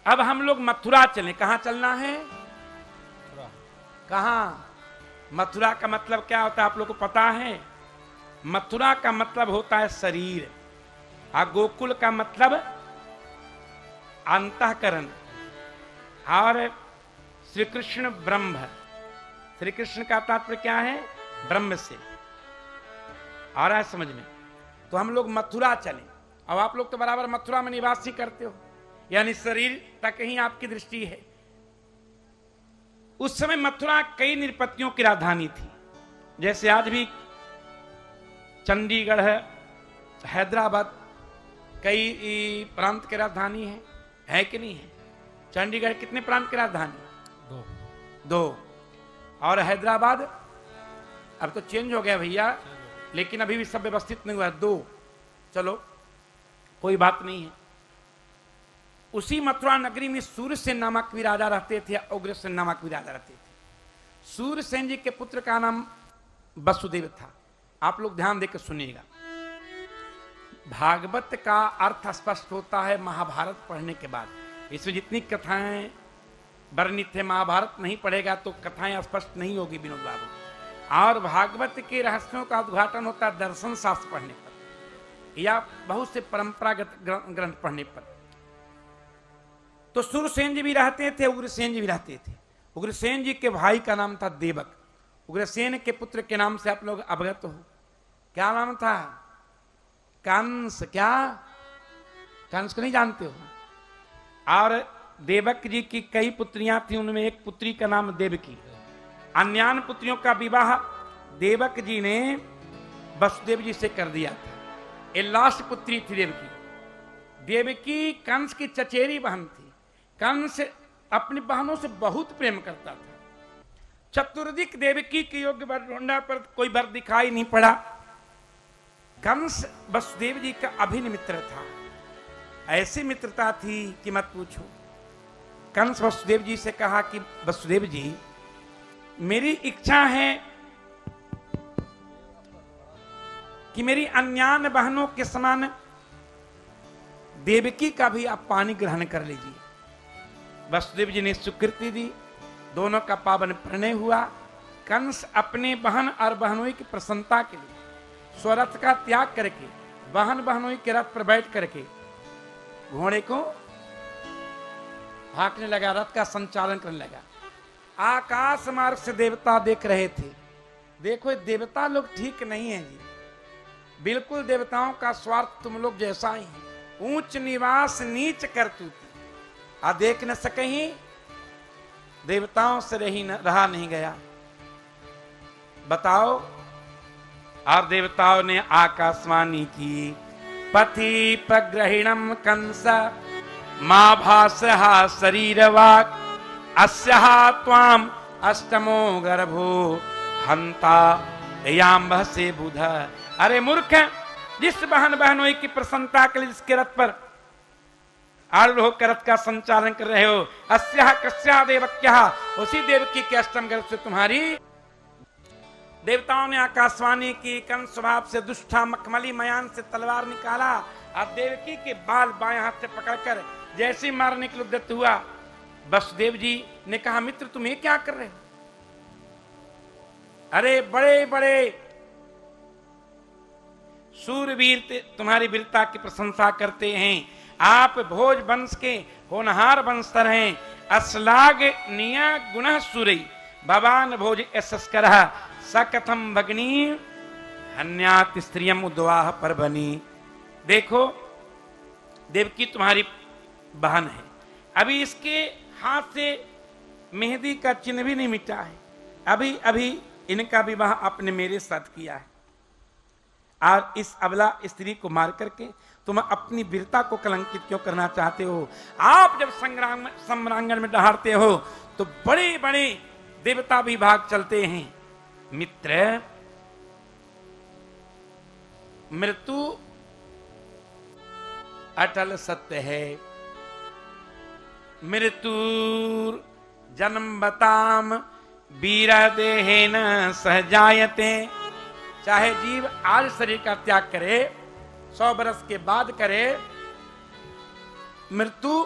अब हम लोग मथुरा चलें। कहां चलना है? कहां? मथुरा का मतलब क्या होता है आप लोग को पता है? मथुरा का मतलब होता है शरीर, और गोकुल का मतलब अंतःकरण। और श्री कृष्ण ब्रह्म, श्री कृष्ण का तात्पर्य क्या है? ब्रह्म से। आ रहा है समझ में? तो हम लोग मथुरा चलें। अब आप लोग तो बराबर मथुरा में निवास ही करते हो, यानी शरीर तक ही आपकी दृष्टि है। उस समय मथुरा कई नृपतियों की राजधानी थी। जैसे आज भी चंडीगढ़ है, हैदराबाद कई प्रांत की राजधानी है कि नहीं है? चंडीगढ़ कितने प्रांत की राजधानी? दो। और हैदराबाद अब तो चेंज हो गया भैया, लेकिन अभी भी सब व्यवस्थित नहीं हुआ है। दो। चलो कोई बात नहीं है। उसी मथुरा नगरी में सूर्यसेन नामक भी राजा रहते थे, उग्रसेन नामक भी राजा रहते थे। सूर्यसेन जी के पुत्र का नाम वसुदेव था। आप लोग ध्यान देकर सुनिएगा। भागवत का अर्थ स्पष्ट होता है महाभारत पढ़ने के बाद। इसमें जितनी कथाएं वर्णित है, महाभारत नहीं पढ़ेगा तो कथाएं स्पष्ट नहीं होगी विनोद बाबू। और भागवत के रहस्यों का उद्घाटन होता है दर्शन शास्त्र पढ़ने पर, या बहुत से परंपरागत ग्रंथ पढ़ने पर। तो सूर्यसेन जी भी रहते थे, उग्रसेन जी भी रहते थे। उग्रसेन जी के भाई का नाम था देवक। उग्रसेन के पुत्र के नाम से आप लोग अवगत हो। क्या नाम था? कंस। क्या? कंस को नहीं जानते हो? और देवक जी की कई पुत्रियां थी, उनमें एक पुत्री का नाम देवकी। अन्यान पुत्रियों का विवाह देवक जी ने वसुदेव जी से कर दिया था। ये लास्ट पुत्री थी देवकी। देवकी कंस की चचेरी बहन थी। कंस अपनी बहनों से बहुत प्रेम करता था। चतुर्दिक देवकी के योग्य वर ढूंढा पर कोई वर दिखाई नहीं पड़ा। कंस वसुदेव जी का अभिन्न मित्र था। ऐसी मित्रता थी कि मत पूछो। कंस वसुदेव जी से कहा कि वसुदेव जी, मेरी इच्छा है कि मेरी अन्यान बहनों के समान देवकी का भी आप पानी ग्रहण कर लीजिए। वसुदेव जी ने स्वीकृति दी। दोनों का पावन प्रणय हुआ। कंस अपने बहन और बहनोई की प्रसन्नता के लिए स्वरथ का त्याग करके बहन बहनोई के रथ पर बैठ करके घोड़े को हाँकने लगा, रथ का संचालन करने लगा। आकाश मार्ग से देवता देख रहे थे। देखो देवता लोग ठीक नहीं है जी, बिल्कुल देवताओं का स्वार्थ तुम लोग जैसा ही है। ऊंच निवास नीच करतूत, आ देख न सके ही देवताओं से रहा नहीं गया। बताओ। और देवताओं ने आकाशवाणी की, पथि प्रग्रहिणम कंस मां भासहा शरीरवाक अस्या त्वाम अष्टमो गर्भो हंता याम से बुध। अरे मूर्ख, जिस बहन बहनों की प्रसन्नता के लिए जिसके रथ पर आरूढ़ होकर रथ का संचालन कर रहे हो, अस्या कस्या देवक्या, उसी देवकी के अष्टम गर्भ से तुम्हारी। देवताओं ने आकाशवाणी की। कंस स्वभाव से दुष्टा मखमली मयान से तलवार निकाला और देवकी के बाल बाएं हाथ से पकड़कर जैसे मारने के लिए उद्यत हुआ। वसुदेव जी ने कहा, मित्र तुम ये क्या कर रहे हो? अरे बड़े बड़े सूरवीर तुम्हारी वीरता की प्रशंसा करते हैं। आप भोज वंश के होनहार वंशधर हैं। अश्लाघ निया गुण सुरई भवान भोज यशस्कर सकथम भगनी हन्यात स्त्रियम उद्वाह पर बनी। देखो देवकी तुम्हारी बहन है, अभी इसके हाथ से मेहंदी का चिन्ह भी नहीं मिटा है। अभी अभी इनका विवाह आपने मेरे साथ किया है, और इस अबला स्त्री को मार करके तुम अपनी वीरता को कलंकित क्यों करना चाहते हो? आप जब सम्रांगण में दहाड़ते हो तो बड़े बड़े देवता भी भाग चलते हैं। मित्र, मृत्यु अटल सत्य है। मृत्यु जन्म बताम वीर देहेन सहजायते। चाहे जीव आज शरीर का त्याग करे, 100 वर्ष के बाद करे, मृत्यु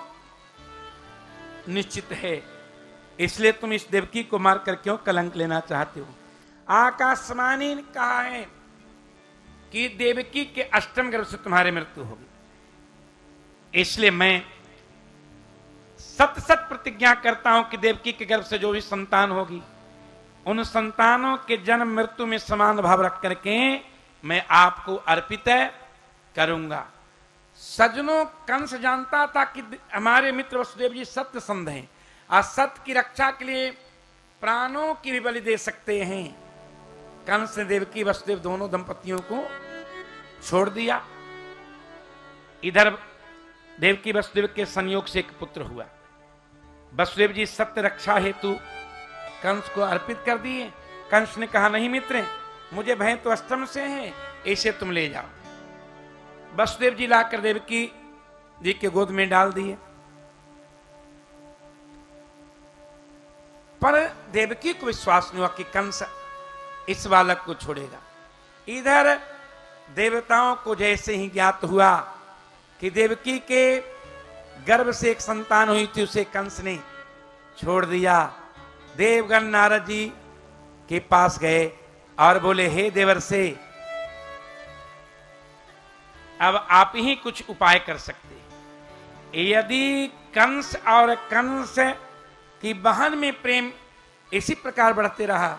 निश्चित है, इसलिए तुम इस देवकी को मारकर क्यों कलंक लेना चाहते हो? आकाशवाणी ने कहा है कि देवकी के अष्टम गर्भ से तुम्हारी मृत्यु होगी, इसलिए मैं सत सत प्रतिज्ञा करता हूं कि देवकी के गर्भ से जो भी संतान होगी, उन संतानों के जन्म मृत्यु में समान भाव रख करके मैं आपको अर्पित करूंगा। सज्जनों, कंस जानता था कि हमारे मित्र वसुदेव जी सत्य संध हैं और सत्य की रक्षा के लिए प्राणों की भी बलि दे सकते हैं। कंस ने देवकी वसुदेव दोनों दंपतियों को छोड़ दिया। इधर देवकी वसुदेव के संयोग से एक पुत्र हुआ। वसुदेव जी सत्य रक्षा हेतु कंस को अर्पित कर दिए। कंस ने कहा, नहीं मित्र, मुझे भय तो अष्टम से है, इसे तुम ले जाओ। वसुदेव जी लाकर देवकी जी के गोद में डाल दिए, पर देवकी को विश्वास नहीं हुआ कि कंस इस बालक को छोड़ेगा। इधर देवताओं को जैसे ही ज्ञात हुआ कि देवकी के गर्भ से एक संतान हुई थी, उसे कंस ने छोड़ दिया। देवगण नारद जी के पास गए और बोले, हे देवर्षि, अब आप ही कुछ उपाय कर सकते हैं। यदि कंस और कंस की बहन में प्रेम इसी प्रकार बढ़ते रहा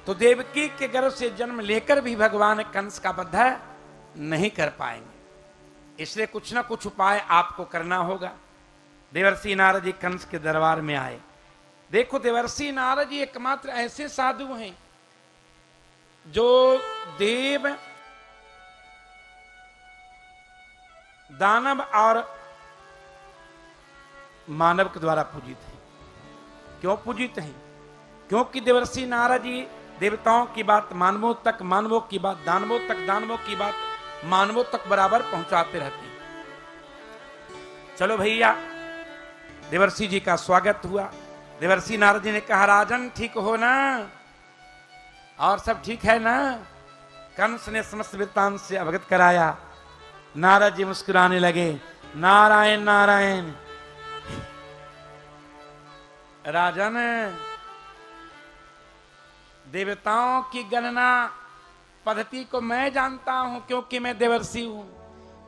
तो देवकी के गर्भ से जन्म लेकर भी भगवान कंस का वध नहीं कर पाएंगे, इसलिए कुछ ना कुछ उपाय आपको करना होगा। देवर्षि नारद जी कंस के दरबार में आए। देखो, देवर्षि नारद जी एकमात्र ऐसे साधु हैं जो देव, दानव और मानव के द्वारा पूजित हैं। क्यों पूजित हैं? क्योंकि देवर्षि नारद जी देवताओं की बात मानवों तक, मानवों की बात दानवों तक, दानवों की बात मानवों तक बराबर पहुंचाते रहते हैं। चलो भैया, देवर्षि जी का स्वागत हुआ। देवर्षि नारद जी ने कहा, राजन ठीक हो ना, और सब ठीक है ना? कंस ने समस्त वृत्तांत से अवगत कराया। नारद जी मुस्कुराने लगे, नारायण नारायण। राजन, देवताओं की गणना पद्धति को मैं जानता हूं, क्योंकि मैं देवर्षि हूं।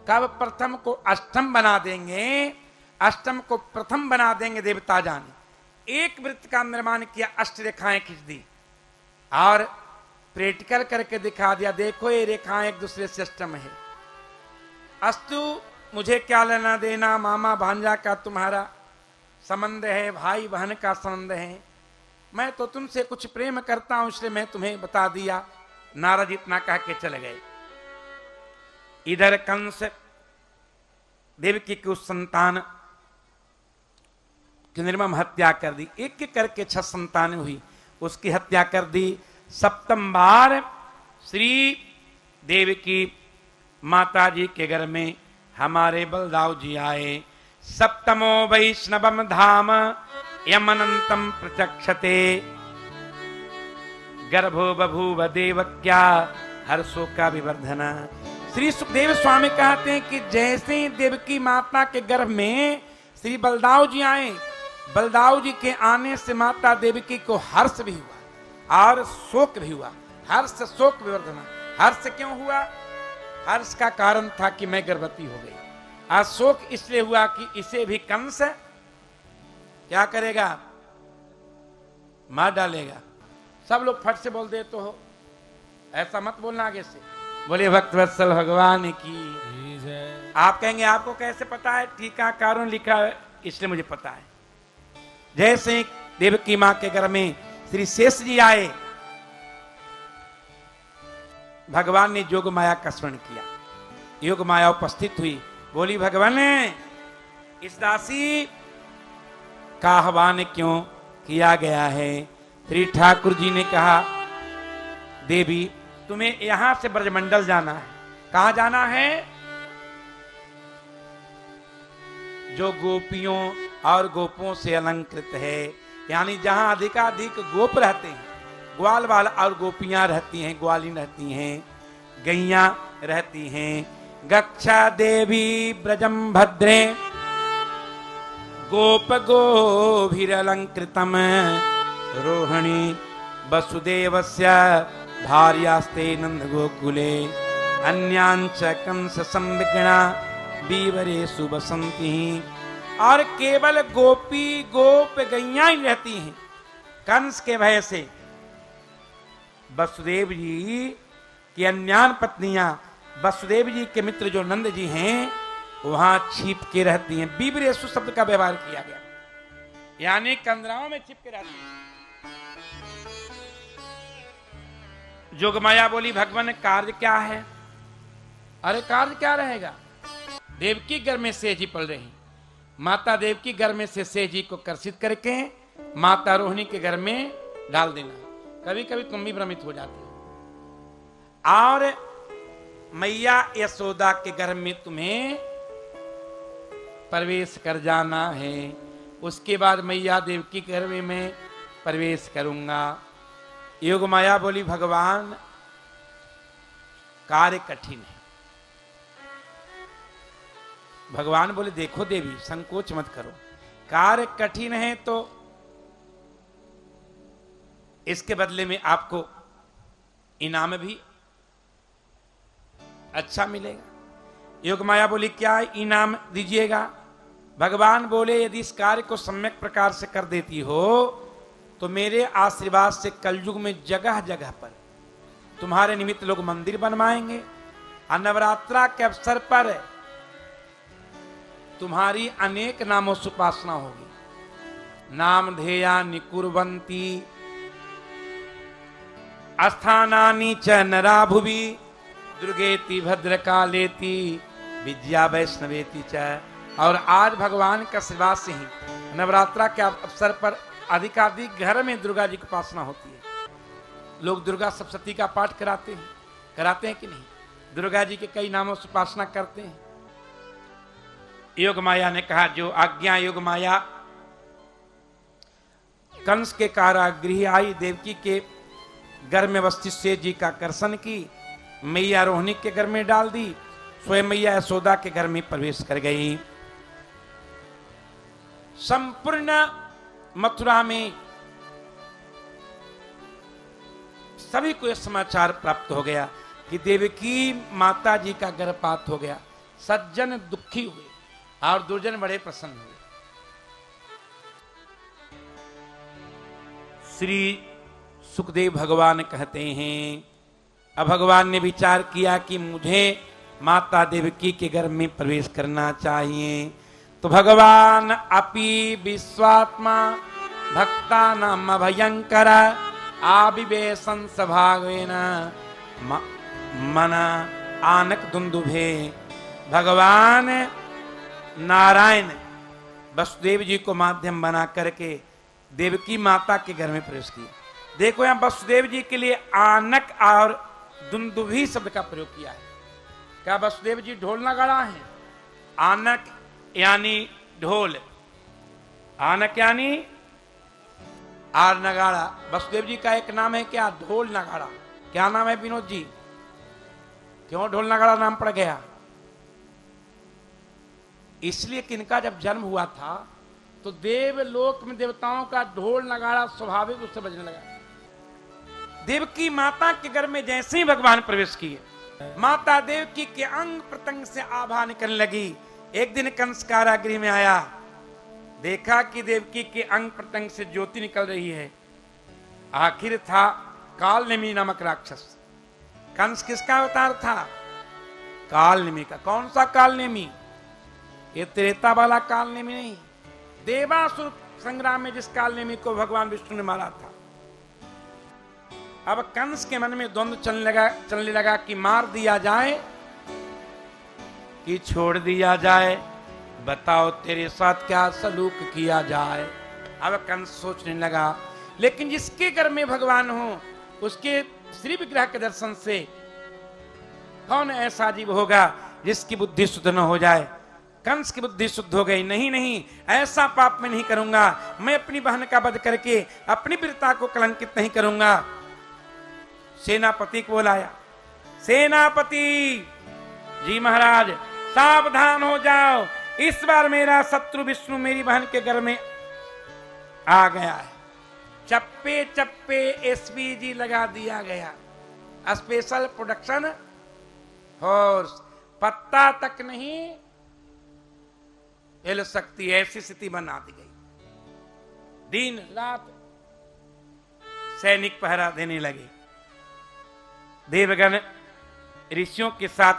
कब प्रथम को अष्टम बना देंगे, अष्टम को प्रथम बना देंगे देवता जाने। एक वृत्त का निर्माण किया, अष्ट रेखाएं खींच दी और प्रैक्टिकल करके दिखा दिया, देखो ये रेखाएं एक दूसरे से अष्टम है। अस्तु, मुझे क्या लेना देना, मामा भांजा का तुम्हारा संबंध है, भाई बहन का संबंध है, मैं तो तुमसे कुछ प्रेम करता हूं, इसलिए मैं तुम्हें बता दिया। नारद इतना कह के चले गए। इधर कंस देवकी की उस संतान की निर्मम हत्या कर दी। एक एक करके 6 संतानें हुई, उसकी हत्या कर दी। सप्तम बार श्री देवकी माता जी के घर में हमारे बलदाव जी आए। सप्तमो वैष्णवम धाम यमनंतम प्रचक्षते, गर्भो बभूव देवक्या हर्षो का विवर्धना। श्री सुखदेव स्वामी कहते हैं कि जैसे देवकी माता के गर्भ में श्री बलदाव जी आए, बलदाव जी के आने से माता देवकी को हर्ष भी हुआ और शोक भी हुआ। हर्ष शोक विवर्धना। हर्ष क्यों हुआ? हर्ष का कारण था कि मैं गर्भवती हो गई। और शोक इसलिए हुआ कि इसे भी कंस क्या करेगा, मार डालेगा। सब लोग फट से बोल दे तो हो, ऐसा मत बोलना आगे से। बोले भक्त वत्सल भगवान की। आप कहेंगे आपको कैसे पता है? टीकाकारों लिखा है इसलिए मुझे पता है। जैसे देवकी मां के घर में श्री शेष जी आए, भगवान ने योग माया का स्मरण किया। योग माया उपस्थित हुई, बोली भगवान इस दासी का आह्वान क्यों किया गया है? श्री ठाकुर जी ने कहा, देवी तुम्हें यहां से ब्रजमंडल जाना है। कहां जाना है? जो गोपियों और गोपों से अलंकृत है, यानी जहां अधिकाधिक गोप रहते हैं, ग्वाल वाल और गोपियां रहती हैं, ग्वालिन रहती हैं, गैया रहती हैं। गक्षा देवी ब्रजम भद्रे गोप गोभिरलंकृतम रोहिणी वसुदेवस्य भार्यास्ते नंद गोकुले अन्यांच कंस संविग्ना बीवरेषु बसंती। और केवल गोपी गोप गैयां ही रहती हैं कंस के भय से। वसुदेव जी की अन्यान पत्नियां, वसुदेव जी के मित्र जो नंद जी हैं, वहां छिप के रहती हैं। बीवरेषु शब्द का व्यवहार किया गया, यानी कंदराओं में छिप के रहती हैं। जोगमाया बोली, भगवान कार्य क्या है? अरे कार्य क्या रहेगा? देवकी घर में सेज जी पल रही, माता देवकी घर में से सेज जी को कर्षित करके माता रोहिणी के घर में डाल देना। कभी कभी तुम भी भ्रमित हो जाते हो। और मैया यशोदा के घर में तुम्हें प्रवेश कर जाना है। उसके बाद मैया देवकी के घर में मैं प्रवेश करूंगा। योग माया बोली, भगवान कार्य कठिन है। भगवान बोले, देखो देवी संकोच मत करो, कार्य कठिन है तो इसके बदले में आपको इनाम भी अच्छा मिलेगा। योग माया बोली, क्या इनाम दीजिएगा? भगवान बोले, यदि इस कार्य को सम्यक प्रकार से कर देती हो तो मेरे आशीर्वाद से कलयुग में जगह जगह पर तुम्हारे निमित्त लोग मंदिर बनवाएंगे। और नवरात्रा के अवसर पर तुम्हारी अनेक नामों से उपासना होगी। नाम धेया निकुर्वन्ति अस्थानानि च नरा भुवि दुर्गेति भद्रकालेति विद्या वैष्णवेति च। और आज भगवान का आशीर्वाद से ही नवरात्रा के अवसर पर अधिकाधिक घर में दुर्गा जी की उपासना होती है। लोग दुर्गा सप्तशती का पाठ कराते हैं कि नहीं? दुर्गा जी के कई नामों से उपासना करते हैं। योग माया ने कहा, जो आज्ञा योग माया कंस के कारागृह आई, देवकी के घर में अवस्थित सेज जी का कर्षण की, मैया रोहिणी के घर में डाल दी, स्वयं मैया यशोदा के घर में प्रवेश कर गई। संपूर्ण मथुरा में सभी को यह समाचार प्राप्त हो गया कि देवकी माता जी का गर्भपात हो गया। सज्जन दुखी हुए और दुर्जन बड़े प्रसन्न हुए। श्री सुखदेव भगवान कहते हैं, अब भगवान ने विचार किया कि मुझे माता देवकी के घर में प्रवेश करना चाहिए। तो भगवान अपि विश्वात्मा भक्ता नाम भयंकर आविवेशन सभावेन मन आनक दुंदुभे। भगवान नारायण वसुदेव जी को माध्यम बना करके देवकी माता के घर में प्रवेश किया। देखो यहां वसुदेव जी के लिए आनक और दुंदुभी शब्द का प्रयोग किया है। क्या वसुदेव जी ढोल नगाड़ा है? आनक यानी ढोल, आनक यानी आर नगाड़ा। वसुदेव जी का एक नाम है क्या? ढोल नगाड़ा। क्या नाम है विनोद जी? क्यों ढोल नगाड़ा नाम पड़ गया? इसलिए कि इनका जब जन्म हुआ था तो देवलोक में देवताओं का ढोल नगाड़ा स्वाभाविक उससे बजने लगा। देवकी माता के घर में जैसे ही भगवान प्रवेश किए, माता देवकी के अंग प्रत्यंग से आभा निकलने लगी। एक दिन कंस कारागृह में आया, देखा कि देवकी के अंग प्रत्यंग से ज्योति निकल रही है। आखिर था कालनेमी नामक राक्षस। कंस किसका अवतार था? कालनेमी का। कौन सा कालनेमी? ये त्रेता वाला कालनेमी नहीं, देवासुर संग्राम में जिस कालनेमी को भगवान विष्णु ने मारा था। अब कंस के मन में द्वंद्व चलने लगा कि मार दिया जाए कि छोड़ दिया जाए, बताओ तेरे साथ क्या सलूक किया जाए। अब कंस सोचने लगा, लेकिन जिसके घर में भगवान हो उसके श्री विग्रह के दर्शन से कौन ऐसा जीव होगा जिसकी बुद्धि शुद्ध न हो जाए। कंस की बुद्धि शुद्ध हो गई। नहीं नहीं, ऐसा पाप मैं नहीं करूंगा। मैं अपनी बहन का वध करके अपनी वीरता को कलंकित नहीं करूंगा। सेनापति को बुलाया। सेनापति जी महाराज, सावधान हो जाओ, इस बार मेरा शत्रु विष्णु मेरी बहन के घर में आ गया है। चप्पे चप्पे एसपीजी लगा दिया गया, स्पेशल प्रोडक्शन फोर्स, पत्ता तक नहीं हिल सकती, ऐसी स्थिति बना दी गई। दिन रात सैनिक पहरा देने लगे। देवगण ऋषियों के साथ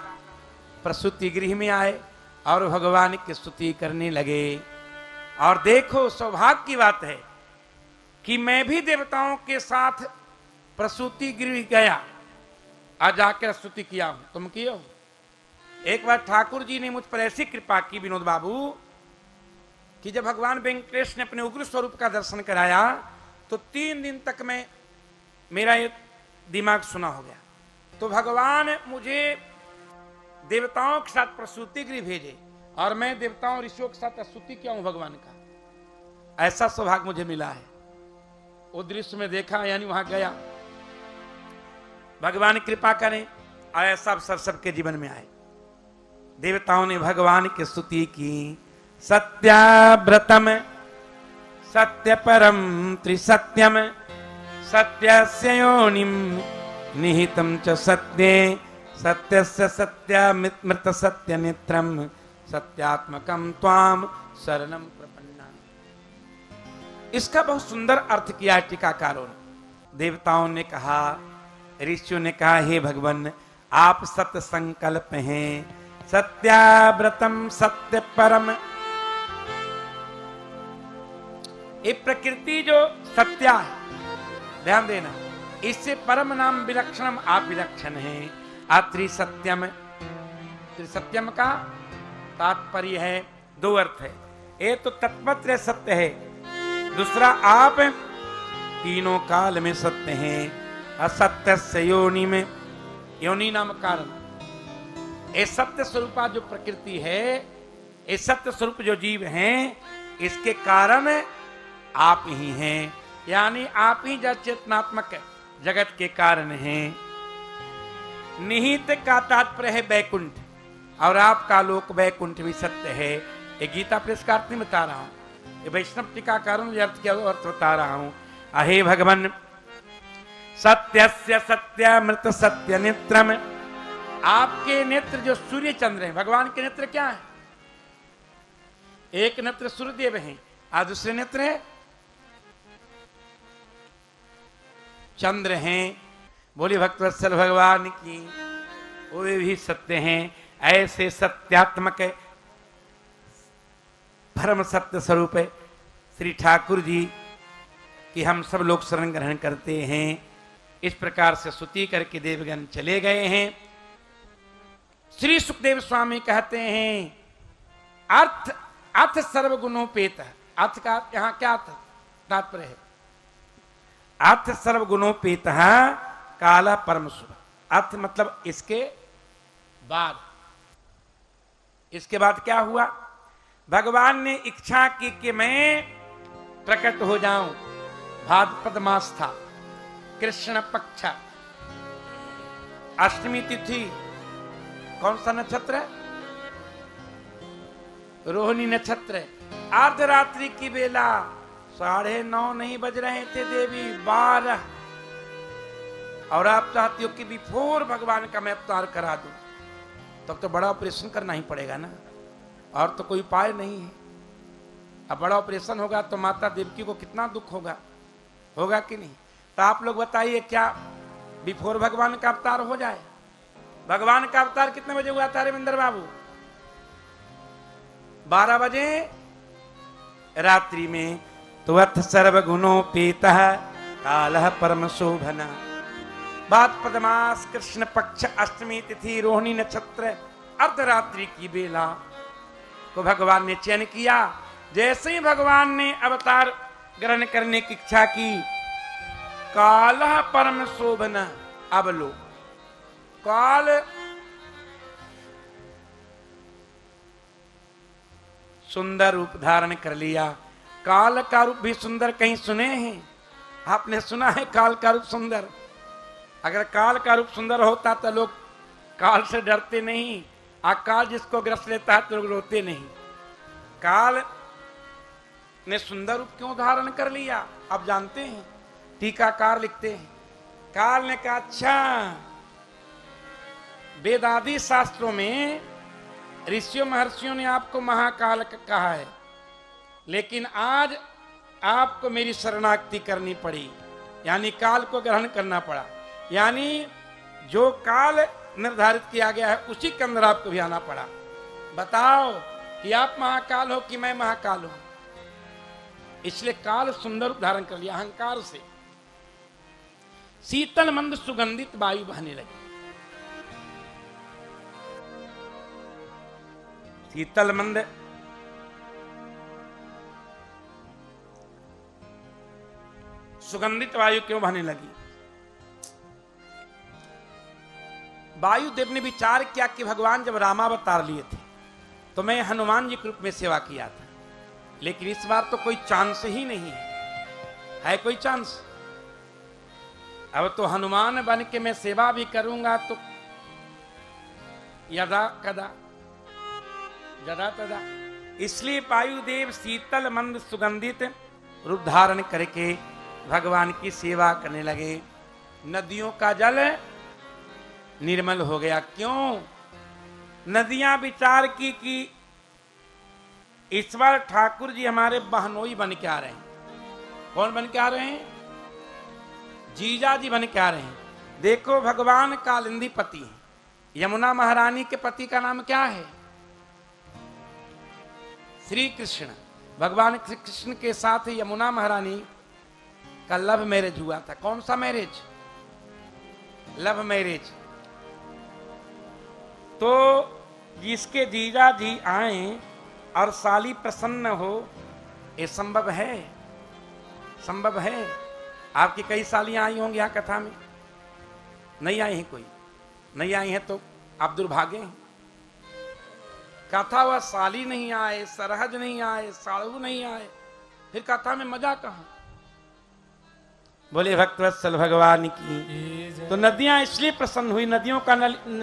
प्रसूति गृह में आए और भगवान की स्तुति करने लगे। और देखो सौभाग्य की बात है कि मैं भी देवताओं के साथ प्रसूति गृह गया और जाकर स्तुति किया हूं। तुम किए हो? एक बार ठाकुर जी ने मुझ पर ऐसी कृपा की विनोद बाबू कि जब भगवान वेंकटेश ने अपने उग्र स्वरूप का दर्शन कराया तो 3 दिन तक मेरा ये दिमाग सुना हो गया। तो भगवान मुझे देवताओं के साथ प्रसूति गृह भेजे और मैं देवताओं ऋषियों के साथ स्तुति किया हूं भगवान का। ऐसा सौभाग्य मुझे मिला है। वो दृश्य में देखा, यानी वहां गया। भगवान कृपा करें और ऐसा अवसर सबके जीवन में आए। देवताओं ने भगवान की स्तुति की। सत्याव्रतम सत्य परम त्रिसत्यम सत्यस्य योनिम निहितम च सत्ये सत्यस्य सत्यामृत सत्य नेत्रम सत्यात्मकम त्वाम शरणम प्रपन्ना। इसका बहुत सुंदर अर्थ किया टीकाकारों ने। देवताओं ने कहा, ऋषियों ने कहा, हे भगवान आप सत्य संकल्प हैं, सत्याव्रतम सत्य परम। ये प्रकृति जो सत्या है, ध्यान देना, इससे परम नाम विलक्षणम, आप विलक्षण हैं। त्रिसत्यम, त्रिसत्यम का तात्पर्य है 2 अर्थ है। एक तो तत्वत्र सत्य है, दूसरा आप तीनों काल में सत्य हैं। असत्य से योनि में, योनि नाम कारण। ये सत्य स्वरूपा जो प्रकृति है, ये सत्य स्वरूप जो जीव हैं, इसके कारण आप ही हैं, यानी आप ही जड़ चेतनात्मक जगत के कारण हैं। निहित का तात्पर्य है बैकुंठ, और आपका लोक बैकुंठ भी सत्य है। ये गीता प्रेस का अर्थ नहीं बता रहा हूं, ये वैष्णव टीकाकारों के अर्थ क्या अर्थ बता रहा हूं। अहे भगवान सत्यस्य सत्यामृत सत्य नेत्रम, आपके नेत्र जो सूर्य चंद्र हैं, भगवान के नेत्र क्या है? एक नेत्र सूर्यदेव हैं और दूसरे नेत्र है चंद्र हैं। बोली भक्तवत्सल भगवान की, वे भी सत्य हैं। ऐसे सत्यात्मक परम सत्य स्वरूप श्री ठाकुर जी की हम सब लोग शरण ग्रहण करते हैं। इस प्रकार से स्तुति करके देवगण चले गए हैं। श्री सुखदेव स्वामी कहते हैं अर्थ सर्वगुणोपेत। अर्थ का यहां क्या तात्पर्य है? अर्थ सर्वगुणोपेत काला परम शुभ। अर्थ मतलब इसके बाद क्या हुआ? भगवान ने इच्छा की कि मैं प्रकट हो जाऊं। भाद्रपद मास था, कृष्ण पक्ष, अष्टमी तिथि। कौन सा नक्षत्र है? रोहिणी नक्षत्र। अर्धरात्रि की बेला, 9:30 नहीं बज रहे थे देवी, 12। और आप चाहती हो कि बिफोर भगवान का मैं अवतार करा दूं, तब तो बड़ा ऑपरेशन करना ही पड़ेगा ना, और तो कोई उपाय नहीं है। अब बड़ा ऑपरेशन होगा तो माता देवकी को कितना दुख होगा कि नहीं? तो आप लोग बताइए, क्या बिफोर भगवान का अवतार हो जाए? भगवान का अवतार कितने बजे हुआ था रविंद्र बाबू? 12 बजे रात्रि में। तो अथ सर्वगुणोपेतः कालः परम शोभना। भाद्रपद मास, कृष्ण पक्ष, अष्टमी तिथि, रोहिणी नक्षत्र, अर्धरात्रि की बेला को भगवान ने चयन किया। जैसे ही भगवान ने अवतार ग्रहण करने की इच्छा की, कालः परम शोभना। अब लो, काल सुंदर रूप धारण कर लिया। काल का रूप भी सुंदर कहीं सुने हैं? आपने सुना है काल का रूप सुंदर? अगर काल का रूप सुंदर होता तो लोग काल से डरते नहीं, अकाल जिसको ग्रस लेता है तो लोग रोते नहीं। काल ने सुंदर रूप क्यों धारण कर लिया? आप जानते हैं, टीकाकार लिखते हैं, काल ने कहा अच्छा, वेदादि शास्त्रों में ऋषियों महर्षियों ने आपको महाकाल कहा है, लेकिन आज आपको मेरी शरणागति करनी पड़ी, यानी काल को ग्रहण करना पड़ा। यानी जो काल निर्धारित किया गया है उसी के अंदर आपको भी आना पड़ा। बताओ कि आप महाकाल हो कि मैं महाकाल हूं। इसलिए काल सुंदर धारण कर लिया अहंकार से। शीतल मंद सुगंधित वायु बहने लगी। शीतल मंद सुगंधित वायु क्यों बहने लगी? वायुदेव ने विचार किया कि भगवान जब रामावतार लिए थे तो मैं हनुमान जी के रूप में सेवा किया था, लेकिन इस बार तो कोई चांस ही नहीं है कोई चांस। अब तो हनुमान बन के मैं सेवा भी करूंगा तो यदा कदा जदा तदा। इसलिए वायुदेव शीतल मंद सुगंधित रूप धारण करके भगवान की सेवा करने लगे। नदियों का जल निर्मल हो गया। क्यों? नदियां विचार की कि इस बार ठाकुर जी हमारे बहनोई बन के आ रहे हैं। कौन बन के आ रहे हैं? जीजा जी बन के आ रहे हैं। देखो भगवान कालिंदी पति है। यमुना महारानी के पति का नाम क्या है? श्री कृष्ण। भगवान श्री कृष्ण के साथ यमुना महारानी का लव मैरिज हुआ था। कौन सा मैरिज? Love marriage. तो जिसके जीजा जी आए और साली प्रसन्न हो, ये संभव है? संभव है? आपकी कई सालियां आई होंगी यहां कथा में, नहीं आई हैं? कोई नहीं आई है तो आप दुर्भागे हैं। कथा हुआ साली नहीं आए, सरहज नहीं आए, साड़ू नहीं आए, फिर कथा में मजा कहां? बोले भक्तवत्सल भगवान की। तो नदियां इसलिए प्रसन्न हुई, नदियों का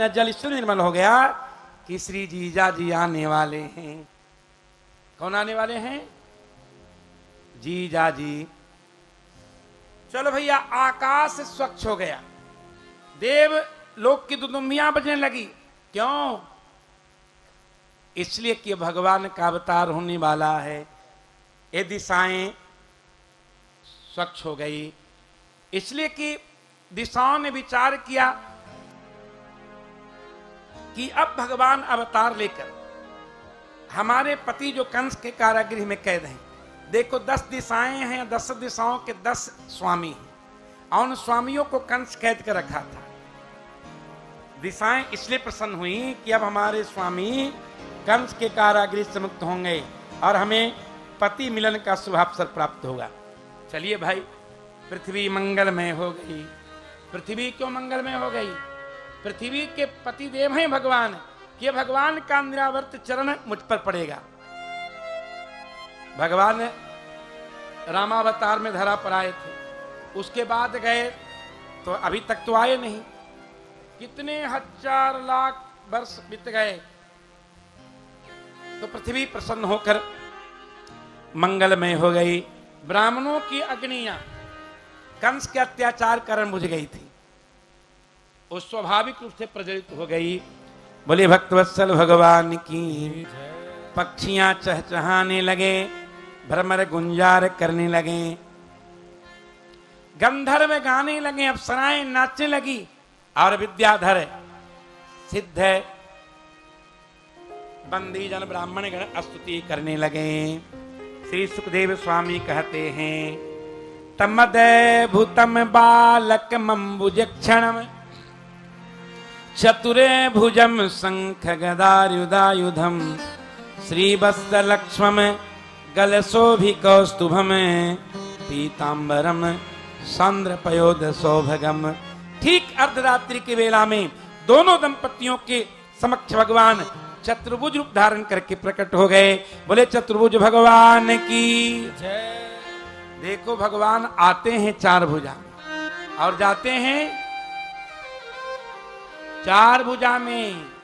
जल इसलिए निर्मल हो गया कि श्री जीजा जी आने वाले हैं। कौन आने वाले हैं? जीजा जी। चलो भैया, आकाश स्वच्छ हो गया, देव लोक की दुदुम्बियां बजने लगी। क्यों? इसलिए कि भगवान का अवतार होने वाला है। ये दिशाएं स्वच्छ हो गई, इसलिए कि दिशाओं ने विचार किया कि अब भगवान अवतार लेकर हमारे पति जो कंस के कारागृह में कैद हैं, देखो 10 दिशाएं हैं, 10 दिशाओं के 10 स्वामी हैं, और उन स्वामियों को कंस कैद कर रखा था। दिशाएं इसलिए प्रसन्न हुई कि अब हमारे स्वामी कंस के कारागृह से मुक्त होंगे और हमें पति मिलन का शुभ अवसर प्राप्त होगा। चलिए भाई, पृथ्वी मंगलमय हो गई। पृथ्वी क्यों मंगलमय हो गई? पृथ्वी के पति देव हैं भगवान, कि भगवान का निरावर्त चरण मुझ पर पड़ेगा। भगवान रामावतार में धरा पर आए थे, उसके बाद गए तो अभी तक तो आए नहीं। कितने हजार लाख वर्ष बीत गए, तो पृथ्वी प्रसन्न होकर मंगलमय हो गई। ब्राह्मणों की अग्नियां कंस के अत्याचार कारण बुझ गई थी, वो स्वाभाविक रूप से प्रज्वलित हो गई। बोले भक्तवत्सल भगवान की। पक्षियां चहचहाने लगे, भ्रमर गुंजार करने लगे, गंधर्व गाने लगे, अप्सराएं नाचने लगी, और विद्याधर सिद्ध बंदी जन ब्राह्मण गण स्तुति करने लगे। श्री सुखदेव स्वामी कहते हैं, तमद भूतम बालक मंबुज क्षणम चतुरे भुजम शंख गदायुधायुधम श्रीवत्सलक्ष्मम गलशोभि कौस्तुभम पीतांबरम सांद्र पयोद सौभगम। ठीक अर्धरात्रि की वेला में दोनों दंपतियों के समक्ष भगवान चतुर्भुज रूप धारण करके प्रकट हो गए। बोले चतुर्भुज भगवान की जय। देखो भगवान आते हैं 4 भुजा और जाते हैं 4 भुजा में।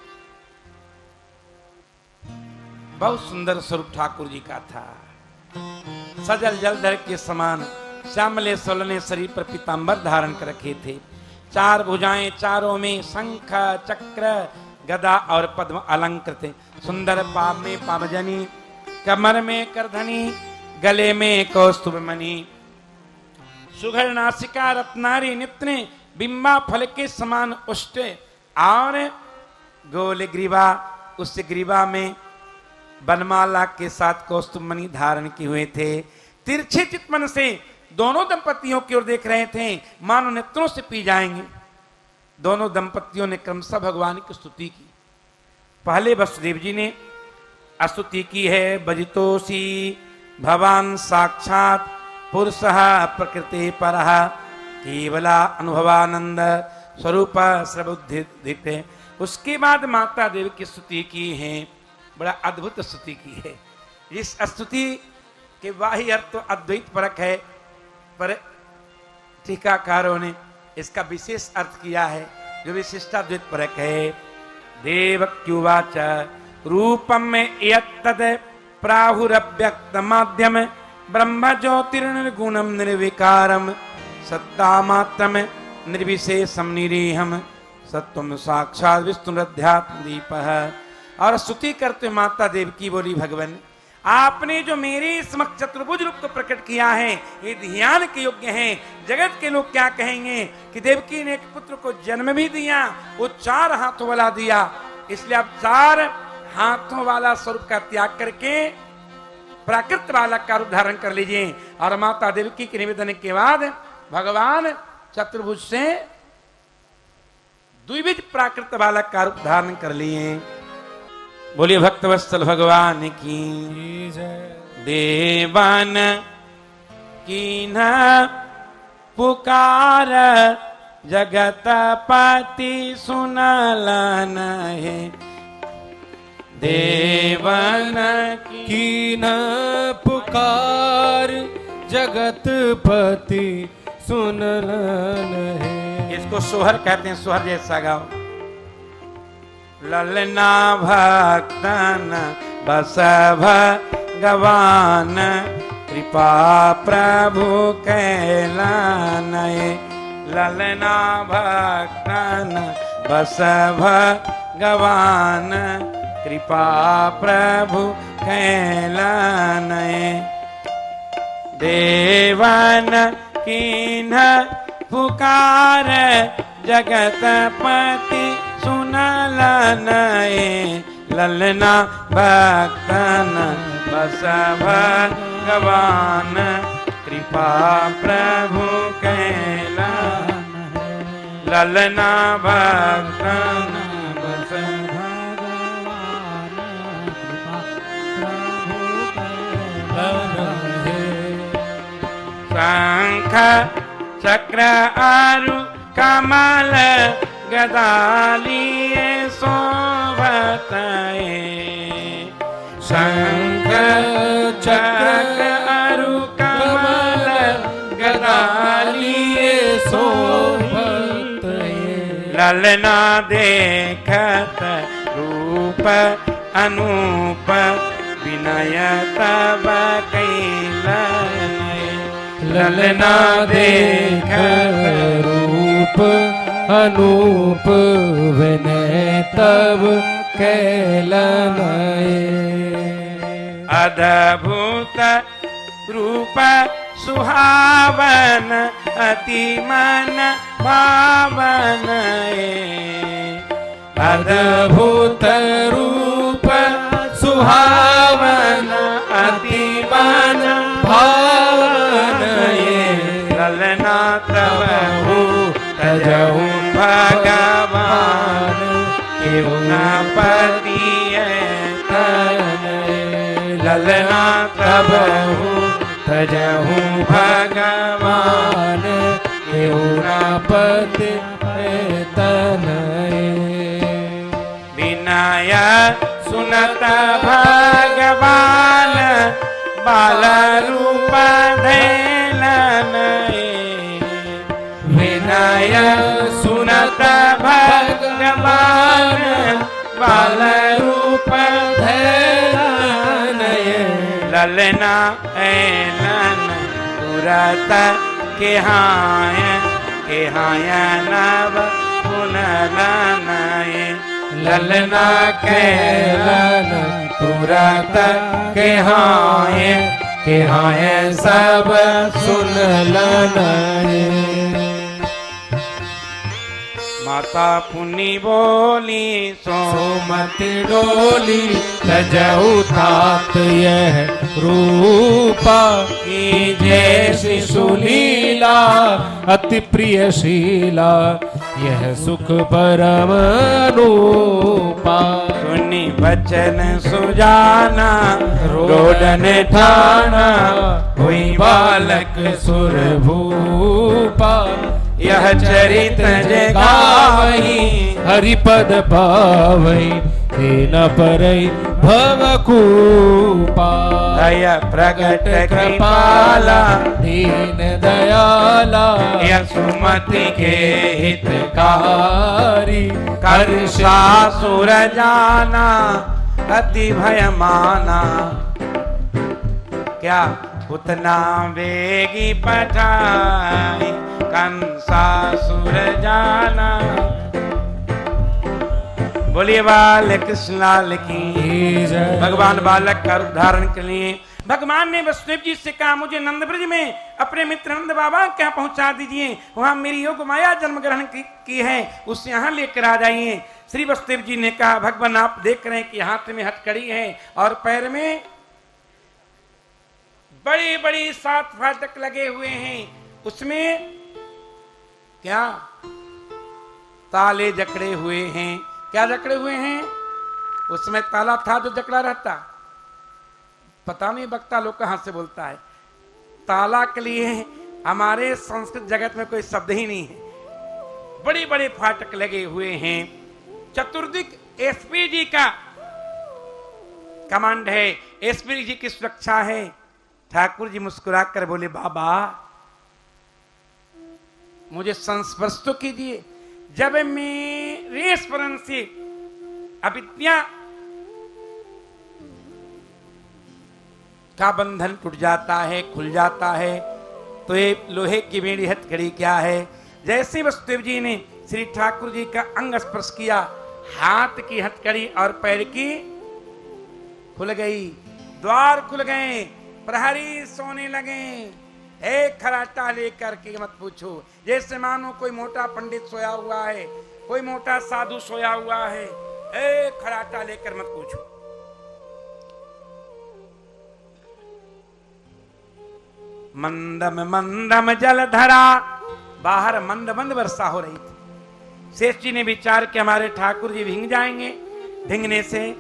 बहुत सुंदर स्वरूप ठाकुर जी का था। सजल जलधर के समान श्यामले सोलने शरीर पर पीतांबर धारण कर रखे थे। चार भुजाएं, चारों में शंख चक्र गदा और पद्म अलंकृत। सुंदर पाव में पावजनी, कमर में करधनी, गले में कौस्तुभ मणि, सुघर नासिका रत्नारी नित्य बिंबा फल के समान उष्ट और गोल ग्रीवा, उस ग्रीवा में बनमाला के साथ कौस्तुभ मणि धारण किए हुए थे। तिरछे चितमन से दोनों दंपतियों की ओर देख रहे थे, मानो नेत्रों से पी जाएंगे। दोनों दंपतियों ने क्रमशः भगवान की स्तुति की। पहले वसुदेव जी ने स्तुति की है, भजितोषी भवान साक्षात पुरुषः प्रकृति परः केवला अनुभवानंद स्वरूप सर्वबुद्धि। उसके बाद माता देवी की स्तुति की है, बड़ा अद्भुत स्तुति की है। इस स्तुति के बाह्य अर्थ तो अद्वैत परक है, पर टीकाकारों ने इसका विशेष अर्थ किया है जो विशिष्टाद्वैत परक है। देवक्युवाच रूपम में यत्तद प्राहुरव्यक्त माध्यम ब्रह्म ज्योतिर्निर्गुणम निर्विकारम सत्तामात्रम निर्विशेषम निरीहम सत्वम साक्षात विष्णुरध्यात्म दीपः। और स्तुति करते माता देव की बोली, भगवान आपने जो मेरे समक्ष चतुर्भुज रूप को प्रकट किया है ये ध्यान के योग्य है। जगत के लोग क्या कहेंगे कि देवकी ने एक पुत्र को जन्म भी दिया, वो 4 हाथों वाला दिया, इसलिए आप 4 हाथों वाला स्वरूप का त्याग करके प्राकृत वाला का रूप धारण कर लीजिए। और माता देवकी के निवेदन के बाद भगवान चतुर्भुज से द्विविध प्राकृत वाला का रूप धारण कर लिए। बोलिए भक्तवत्सल भगवान की देवान की न पुकार जगतपति सुनलन है। देवन की न पुकार जगतपति सुनलन है। इसको सोहर कहते हैं, सोहर जैसा गाओ। ललना भक्तन बस भगवान कृपा प्रभु कैलन। ललना भक्तन बस भगवान कृपा प्रभु कैलन। देवन कीन्ह पुकार जगतपति सुनलन। ललना भक्तन बस भगवान कृपा प्रभु कैलन। ललना भक्तन बस भगवान कृपा प्रभु कैलन। शंख चक्र आरु कमल गदालिए शोभत। शंख चक्र आरु कमल गदालिए शोभत। ललना देखत रूप अनूप विनय तब कैलन। ललना देखत रूप अनूप विनय तब कैलन। अद्भुत रूप सुहावन अति मन भावन। अद्भुत रूप सुहावन अति मन भावन। ललना तब तजहु भगवान पति तन। ललना तब तजहु भगवान पति तन। विनय सुनत भगवान बाल रूप धैलन। विनय सुनत भगवान बाल रूप धैलन। ललना ऐलन तुरत के हाय नव पुनलनाए ललना कैलन तुरत के हाय सब सुन लनाए। माता पुनि बोली सोमति डोली लजऊ तात यह रूपा की जैसी सुलीला अति प्रिय शीला यह सुख परम रूपा। सुनि बचन सुजाना रोदन ठाना हुई बालक सुर भूपा यह चरित जगावही हरिपद पावई हे न परई भवकूपा। दय प्रगट कृपाला दीन दयाला सुमति के हितकारी कर्षा सुर जाना अति भय माना। क्या उतना वेगी पठाई कंसासुर जाना। बोलिए बाल कृष्ण लाल की जय। भगवान बालक का रूप धारण के लिए भगवान ने वसुदेव जी से कहा मुझे नंद ब्रज में अपने मित्र नंद बाबा के यहाँ पहुंचा दीजिए, वहां मेरी योग माया जन्म ग्रहण की है, उसे यहाँ लेकर आ जाइए। श्री वसुदेव जी ने कहा भगवान आप देख रहे हैं कि हाथ में हथकड़ी है और पैर में बड़ी बड़ी 7 फाटक लगे हुए हैं, उसमें क्या ताले जकड़े हुए हैं। क्या जकड़े हुए हैं? उसमें ताला था जो जकड़ा रहता, पता नहीं वक्ता लोग कहां से बोलता है। ताला के लिए हमारे संस्कृत जगत में कोई शब्द ही नहीं है। बड़े बड़े फाटक लगे हुए हैं। चतुर्दिक एसपी जी का कमांड है, एसपी जी की सुरक्षा है। ठाकुर जी मुस्कुरा कर बोले बाबा मुझे संस्पर्श तो कीजिए। जब मेरे स्मरण से अविद्या का बंधन टूट जाता है, खुल जाता है, तो ये लोहे की मेरी हथकड़ी क्या है। जैसे वसुदेव जी ने श्री ठाकुर जी का अंग स्पर्श किया, हाथ की हथकड़ी और पैर की खुल गई, द्वार खुल गए, प्रहरी सोने लगे। एक खराटा लेकर के मत पूछो, जैसे मानो कोई मोटा पंडित सोया हुआ है, कोई मोटा साधु सोया हुआ है। एक खराटा लेकर मत पूछो। मंदम मंदम जल धरा, बाहर मंद मंद वर्षा हो रही थी। शेष जी ने विचार किया हमारे ठाकुर जी भींग जाएंगे, भींगने से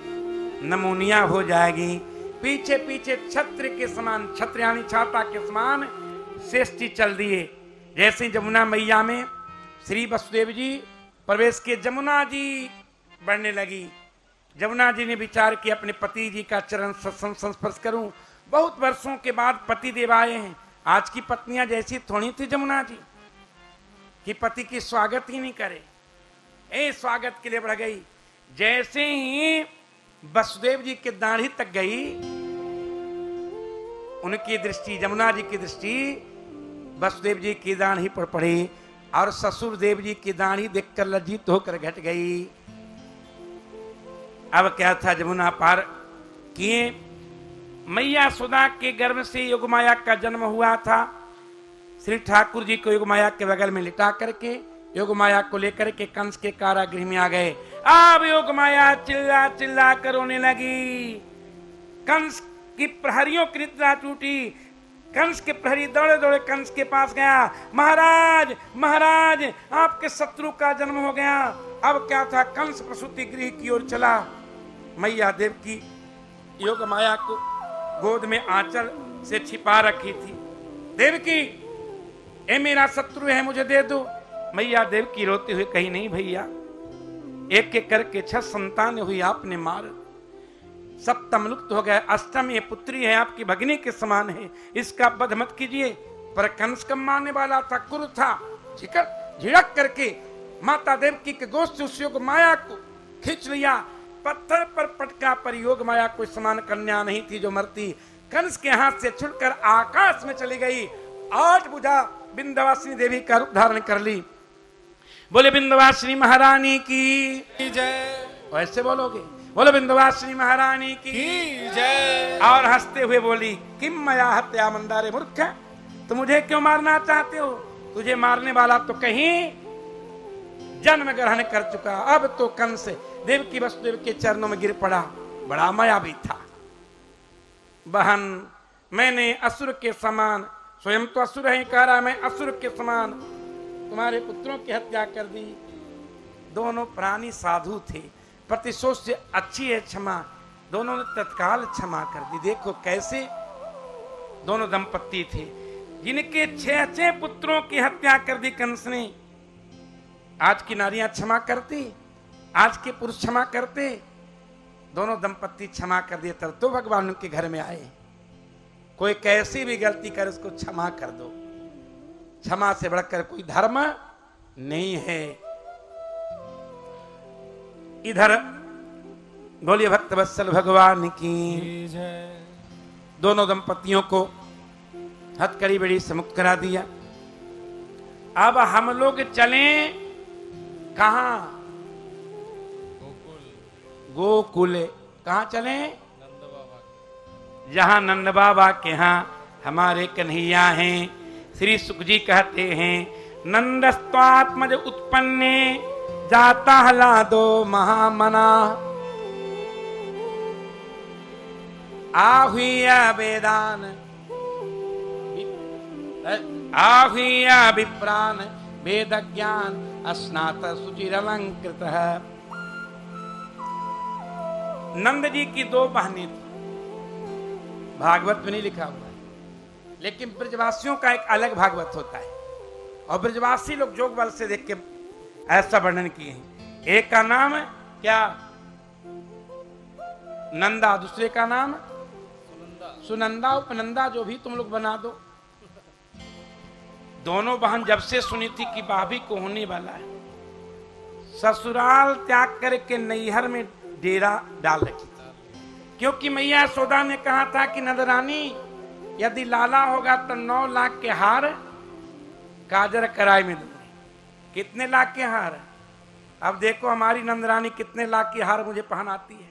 नमूनिया हो जाएगी। पीछे पीछे छत्र के समान, छत्र यानी छाता के समान शेष जी चल दिए। जैसे जमुना मैया में श्री वसुदेव जी प्रवेश के, जमुना जी बढ़ने लगी। जमुना जी ने विचार किया अपने पति जी का चरण संस्पर्श करूं। बहुत वर्षों के बाद पति देव आए हैं। आज की पत्नियां जैसी थोड़ी थी जमुना जी कि पति की स्वागत ही नहीं करे, स्वागत के लिए बढ़ गई। जैसे ही वसुदेव जी के दाढ़ी तक गई, उनकी दृष्टि, जमुना जी की दृष्टि वसुदेव जी की दाढ़ी पर पड़ी और ससुर देव जी की दाढ़ी देखकर लज्जित होकर घट गई। अब क्या था, जमुना पार किए। मैया सुधा के गर्भ से योगमाया का जन्म हुआ था। श्री ठाकुर जी को योगमाया के बगल में लिटा करके योगमाया को लेकर के कंस के कारागृह में आ गए। अब योगमाया चिल्ला चिल्ला कर रोने लगी। कंस की प्रहरियों की निद्रा टूटी। कंस के प्रहरी दौड़े दौड़े कंस के पास गया। महाराज महाराज, आपके शत्रु का जन्म हो गया। अब क्या था, कंस प्रसूति गृह की ओर चला। मैया देव की योगमाया को गोद में आंचल से छिपा रखी थी। देवकी, ए मेरा शत्रु है, मुझे दे दो। मैया देव की रोते हुए कही, नहीं भैया, एक एक करके 6 संतान हुई आपने मार, सप्तम लुप्त हो गए, अष्टम ये पुत्री है, आपकी भगिनी के समान है, इसका वध मत कीजिए। पर कंस कम मारने वाला था, कुरु था, झिड़क करके माता देवकी के गोष्ठ से उस योग माया को खींच लिया। पत्थर पर पटका, पर योग माया कोई समान कन्या नहीं थी जो मरती। कंस के हाथ से छुटकर आकाश में चली गई। 8 भुजा विंध्यवासिनी देवी का रूप धारण कर ली। बोले विंध्यवासिनी महारानी की जय। वैसे बोलोगे, बोलो विंध्यवासिनी महारानी की जय। और हंसते हुए बोली, किम मया हत्या मंदारे मूर्ख, तुम मुझे क्यों मारना चाहते हो? तुझे मारने वाला तो कहीं जन्म ग्रहण कर चुका, अब तो कंस देवकी वसुदेव के चरणों में गिर पड़ा। बड़ा मायावी था। बहन, मैंने असुर के समान, स्वयं तो असुर है, कह रहा मैं असुर के समान तुम्हारे पुत्रों की हत्या कर दी। दोनों प्राणी साधु थे, प्रतिशोध से अच्छी है क्षमा। दोनों ने तत्काल क्षमा कर दी। देखो कैसे दोनों दंपत्ति थे जिनके 6 पुत्रों की हत्या कर दी कंस ने। आज की नारियां क्षमा करती, आज के पुरुष क्षमा करते? दोनों दंपत्ति क्षमा कर दिए, तब तो भगवान उनके घर में आए। कोई कैसी भी गलती करे उसको क्षमा कर दो। क्षमा से बढ़कर कोई धर्म नहीं है। इधर बोलिए भक्तवत्सल भगवान की जय। दोनों दंपतियों को हथकड़ी बेड़ी से मुक्त करा दिया। अब हम लोग चलें कहां? गोकुल। कहां चलें? जहां नंद बाबा के यहां हमारे कन्हैया हैं। श्री सुख जी कहते हैं, नंदस्त्वात्मज उत्पन्ने जाता हलादो महामना, आहुया वेदान आहुया विप्रान वेद ज्ञान स्नात सुचिरलंकृत। नंद जी की 2 बहनें थी, भागवत में नहीं लिखा हुआ है, लेकिन ब्रजवासियों का एक अलग भागवत होता है। और ब्रजवासी लोग जोग बल से देख के ऐसा वर्णन किए हैं। एक का नाम क्या? नंदा, दूसरे का नाम सुनंदा, उपनंदा, जो भी तुम लोग बना दो। दोनों बहन जब से सुनी थी कि भाभी को होने वाला है, ससुराल त्याग करके नैहर में डेरा डाल रखी थी। क्योंकि मैया यशोदा ने कहा था कि नंदरानी यदि लाला होगा तो 9 लाख के हार काजर कराई में दूंगी। कितने लाख के हार? अब देखो हमारी नंदरानी कितने लाख की हार मुझे पहनाती है।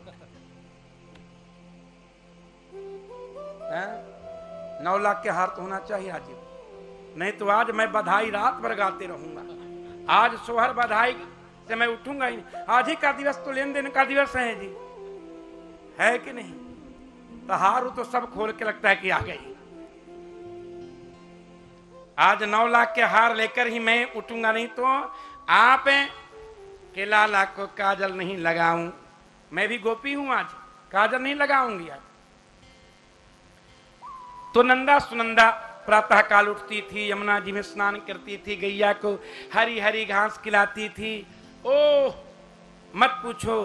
9 लाख के हार तो होना चाहिए आज, नहीं तो आज मैं बधाई रात भर गाते रहूंगा। आज सोहर बधाई से मैं उठूंगा ही नहीं। आज ही का दिवस तो लेन देन का दिवस है जी, है कि नहीं? तो हार तो सब खोल के लगता है कि आ गई। आज 9 लाख के हार लेकर ही मैं उठूंगा, नहीं तो आप के लाला को काजल नहीं लगाऊं। मैं भी गोपी हूं, आज काजल नहीं लगाऊंगी। आज तो नंदा सुनंदा प्रातः काल उठती थी, यमुना जी में स्नान करती थी, गैया को हरी हरी घास खिलाती थी। ओह मत पूछो,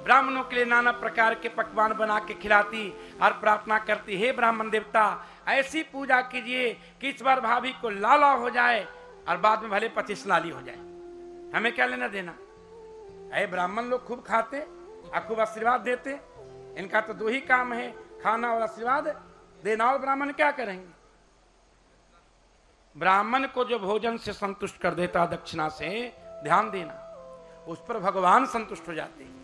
ब्राह्मणों के लिए नाना प्रकार के पकवान बना के खिलाती और प्रार्थना करती, हे ब्राह्मण देवता ऐसी पूजा कीजिए कि इस बार भाभी को लाला हो जाए और बाद में भले 25 लाली हो जाए। हमें क्या लेना देना? अरे ब्राह्मण लोग खूब खाते और खूब आशीर्वाद देते, इनका तो 2 ही काम है, खाना और आशीर्वाद देना। और ब्राह्मण क्या करेंगे? ब्राह्मण को जो भोजन से संतुष्ट कर देता दक्षिणा से, ध्यान देना, उस पर भगवान संतुष्ट हो जाते हैं।